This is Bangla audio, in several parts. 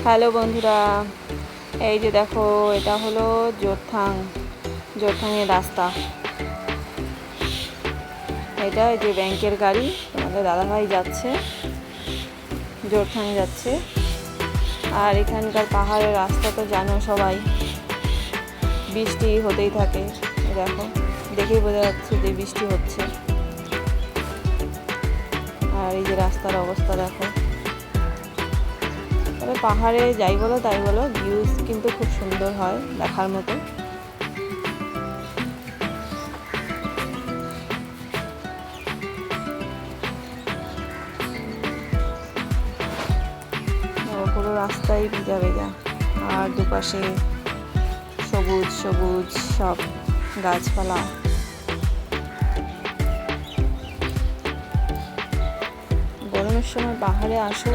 হ্যালো বন্ধুরা, এই যে দেখো, এটা হলো জোরথাংয়ের রাস্তা। এটা এই যে ব্যাংকের গাড়ি, তোমাদের দাদাভাই যাচ্ছে, জোরথাং যাচ্ছে। আর এখানকার পাহাড়ের রাস্তা তো জানো সবাই, বৃষ্টি হতেই থাকে। দেখো, দেখেই বোঝা যাচ্ছে যে বৃষ্টি হচ্ছে। আর এই যে রাস্তার অবস্থা দেখো। তবে পাহাড়ে যাই বলো তাই বলো, ভিউজ কিন্তু খুব সুন্দর হয়, দেখার মতো। পুরো রাস্তায় ভেজা ভেজা, আর দুপাশে সবুজ সবুজ সব গাছপালা। গরমের সময় পাহাড়ে আসো,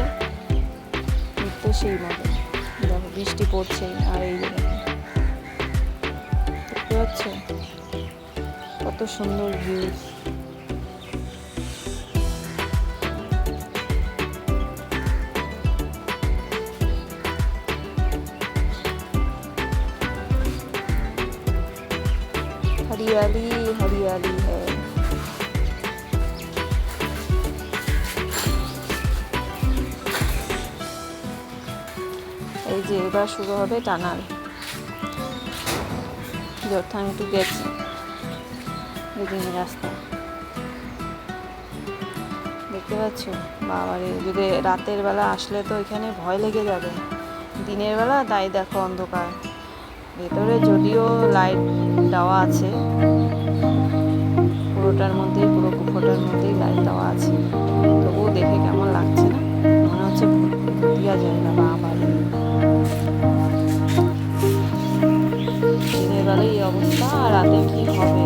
তো সেই মতো। দেখো বৃষ্টি পড়ছে, আর এই যে দেখতে পাচ্ছ কত সুন্দর ভিউজ। हरियाली हरियाली है। এই যে এবার শুরু হবে টানাল, জোরথাং টু গেছি বিভিন্ন রাস্তা। দেখতে পাচ্ছ, বাবারে, যদি রাতের বেলা আসলে তো এখানে ভয় লেগে যাবে। দিনের বেলা তাই দেখো অন্ধকার। ভেতরে যদিও লাইট দেওয়া আছে, পুরোটার মধ্যেই, পুরো কুফোটার মধ্যেই লাইট দেওয়া আছে, তবুও দেখে কেমন লাগছে না, মনে হচ্ছে দেওয়া যায় না। বাবারে, দিনের বেলায় এই অবস্থা, আর রাতে কি হবে।